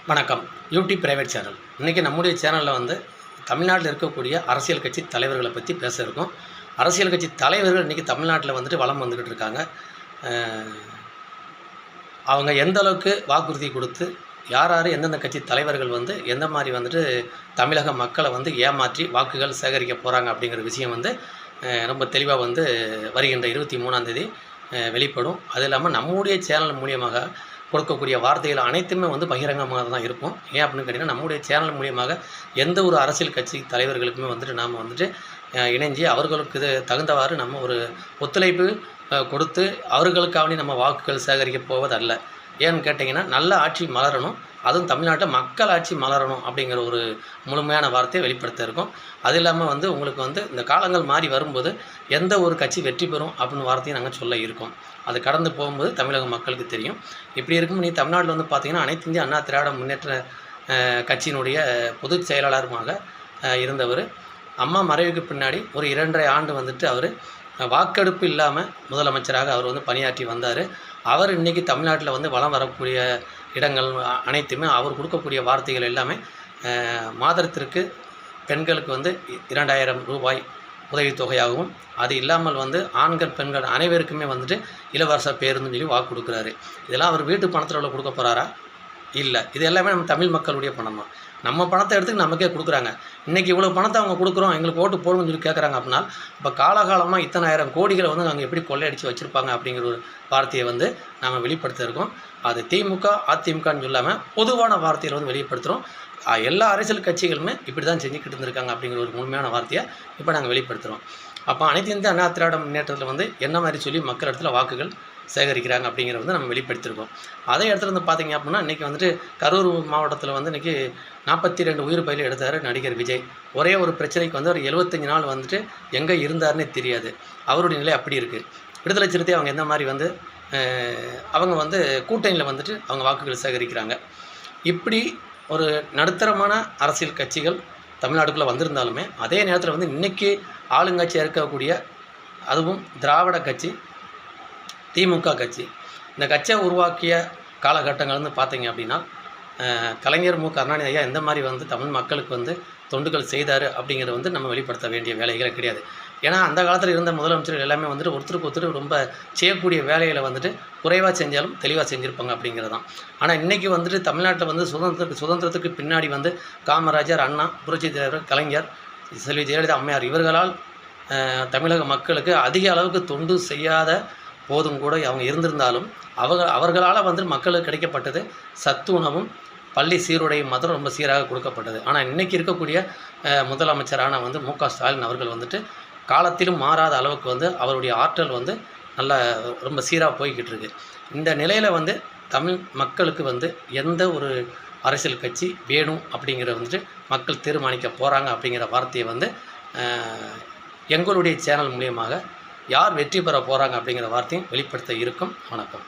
வணக்கம். YouTube private channel. இன்றைக்கி நம்முடைய சேனலில் வந்து தமிழ்நாட்டில் இருக்கக்கூடிய அரசியல் கட்சி தலைவர்களை பற்றி பேச இருக்கோம். அரசியல் கட்சி தலைவர்கள் இன்றைக்கி தமிழ்நாட்டில் வந்துட்டு வலம் வந்துக்கிட்டு இருக்காங்க. அவங்க எந்த அளவுக்கு வாக்குறுதி கொடுத்து யார் எந்தெந்த கட்சி தலைவர்கள் வந்து எந்த மாதிரி வந்துட்டு தமிழக மக்களை வந்து ஏமாற்றி வாக்குகள் சேகரிக்க போகிறாங்க அப்படிங்கிற விஷயம் வந்து ரொம்ப தெளிவாக வந்து வருகின்ற 23ஆம் தேதி வெளிப்படும். அது இல்லாமல் நம்முடைய சேனல் மூலியமாக கொடுக்கக்கூடிய வார்த்தைகள் அனைத்துமே வந்து பகிரங்கமாக தான் இருக்கும். ஏன் அப்படின்னு கேட்டிங்கன்னா, நம்முடைய சேனல் மூலியமாக எந்த ஒரு அரசியல் கட்சி தலைவர்களுக்குமே வந்துட்டு நாம் வந்துட்டு இணைஞ்சு அவர்களுக்கு இது தகுந்தவாறு நம்ம ஒரு ஒத்துழைப்பு கொடுத்து அவர்களுக்காக நம்ம வாக்குகள் சேகரிக்க போவதல்ல. ஏன்னு கேட்டிங்கன்னா, நல்ல ஆட்சி மலரணும், அதுவும் தமிழ்நாட்டில் மக்கள் ஆட்சி மலரணும் அப்படிங்கிற ஒரு முழுமையான வார்த்தையை வெளிப்படுத்த இருக்கும். அது இல்லாமல் வந்து உங்களுக்கு வந்து இந்த காலங்கள் மாறி வரும்போது எந்த ஒரு கட்சி வெற்றி பெறும் அப்படின்னு வார்த்தையை நாங்கள் சொல்ல இருக்கோம். அது கடந்து போகும்போது தமிழக மக்களுக்கு தெரியும். இப்படி இருக்கும் நீ தமிழ்நாட்டில் வந்து பார்த்திங்கன்னா, அனைத்து இந்திய அண்ணா திராவிட முன்னேற்ற கட்சியினுடைய பொதுச் செயலாளருமாக இருந்தவர். அம்மா மறைவுக்கு பின்னாடி ஒரு 2.5 ஆண்டு வந்துட்டு அவர் வாக்கெடுப்பு இல்லாமல் முதலமைச்சராக அவர் வந்து பணியாற்றி வந்தார். அவர் இன்றைக்கி தமிழ்நாட்டில் வந்து வலம் வரக்கூடிய இடங்கள் அனைத்துமே அவர் கொடுக்கக்கூடிய வார்த்தைகள் எல்லாமே மாதத்திற்கு பெண்களுக்கு வந்து 2000 ரூபாய் உதவித்தொகையாகவும், அது இல்லாமல் வந்து ஆண்கள் பெண்கள் அனைவருக்குமே வந்துட்டு இலவச பேருந்துன்னு சொல்லி வாக்கு கொடுக்குறாரு. இதெல்லாம் அவர் வீட்டு பணத்தில் உள்ள கொடுக்க போகிறாரா? இல்லை. இது எல்லாமே நம்ம தமிழ் மக்களுடைய பணம் தான். நம்ம பணத்தை எடுத்து நமக்கே கொடுக்குறாங்க. இன்றைக்கி இவ்வளோ பணத்தை அவங்க கொடுக்குறோம், எங்களுக்கு ஓட்டு போடுங்கன்னு சொல்லி கேட்குறாங்க அப்படின்னா, இப்போ காலகாலமாக இத்தனை ஆயிரம் கோடிகளை வந்து நாங்கள் எப்படி கொள்ளையடித்து வச்சுருப்பாங்க அப்படிங்கிற ஒரு வார்த்தையை வந்து நாம் வெளிப்படுத்த இருக்கோம். அது திமுக அதிமுகன்னு சொல்லாமல் பொதுவான வார்த்தையில் வந்து வெளிப்படுத்துகிறோம். எல்லா அரசியல் கட்சிகளுமே இப்படி தான் செஞ்சுக்கிட்டு இருந்திருக்காங்க அப்படிங்கிற ஒரு முழுமையான வார்த்தையை இப்போ நாங்கள் வெளிப்படுத்துகிறோம். அப்போ அனைத்து இந்திய அண்ணா திராவிட முன்னேற்றத்தில் வந்து என்ன மாதிரி சொல்லி மக்கள் இடத்துல வாக்குகள் சேகரிக்கிறாங்க அப்படிங்கிறத வந்து நம்ம வெளிப்படுத்தியிருக்கோம். அதே இடத்துல வந்து பார்த்திங்க அப்படின்னா, இன்றைக்கி வந்துட்டு கரூர் மாவட்டத்தில் வந்து இன்றைக்கி 42 உயிர் பலி எடுத்தார் நடிகர் விஜய். ஒரே ஒரு பிரச்சனைக்கு வந்து ஒரு 75 நாள் வந்துட்டு எங்கே இருந்தார்னே தெரியாது. அவருடைய நிலை அப்படி இருக்குது. விடுதலை சிறுத்தை அவங்க எந்த மாதிரி வந்து அவங்க வந்து கூட்டணியில் வந்துட்டு அவங்க வாக்குகள் சேகரிக்கிறாங்க. இப்படி ஒரு நடுத்தரமான அரசியல் கட்சிகள் தமிழ்நாடுக்குள்ளே வந்திருந்தாலுமே, அதே நேரத்தில் வந்து இன்றைக்கி ஆளுங்கட்சியாக இருக்கக்கூடிய அதுவும் திராவிட கட்சி திமுக கட்சி, இந்த கட்சியை உருவாக்கிய காலகட்டங்கள் வந்து பார்த்திங்க அப்படின்னா, கலைஞர் கருணாநிதி ஐயா எந்த மாதிரி வந்து தமிழ் மக்களுக்கு வந்து தொண்டுகள் செய்தார் அப்படிங்கிறத வந்து நம்ம வெளிப்படுத்த வேண்டிய வேலைகளே கிடையாது. ஏன்னா அந்த காலத்தில் இருந்த முதலமைச்சர்கள் எல்லாமே வந்துட்டு ஒருத்தருக்கு ஒருத்தர் ரொம்ப செய்யக்கூடிய வேலைகளை வந்துட்டு குறைவாக செஞ்சாலும் தெளிவாக செஞ்சுருப்பாங்க அப்படிங்கிறது தான். ஆனால் இன்றைக்கி வந்துட்டு தமிழ்நாட்டில் வந்து சுதந்திரத்துக்கு பின்னாடி வந்து காமராஜர், அண்ணா, புரட்சி தலைவர் கலைஞர், செல்வி ஜெயலலிதா அம்மையார் இவர்களால் தமிழக மக்களுக்கு அதிக அளவுக்கு தொண்டு செய்யாத போதும் கூட அவங்க இருந்திருந்தாலும் அவர்களால் வந்து மக்களுக்கு கிடைக்கப்பட்டது சத்து உணவும் பள்ளி சீருடையும் மாத்திரம் ரொம்ப சீராக கொடுக்கப்பட்டது. ஆனால் இன்றைக்கி இருக்கக்கூடிய முதலமைச்சரான வந்து ஸ்டாலின் அவர்கள் வந்துட்டு காலத்திலும் மாறாத அளவுக்கு வந்து அவருடைய ஆற்றல் வந்து நல்லா ரொம்ப சீராக போய்கிட்டு இருக்கு. இந்த நிலையில் வந்து தமிழ் மக்களுக்கு வந்து எந்த ஒரு அரசியல் கட்சி வேணும் அப்படிங்கிற வந்துட்டு மக்கள் தீர்மானிக்க போகிறாங்க அப்படிங்கிற வார்த்தையை வந்து எங்களுடைய சேனல் மூலியமாக யார் வெற்றி பெற போகிறாங்க அப்படிங்கிற வார்த்தையும் வெளிப்படுத்த இருக்கும். வணக்கம்.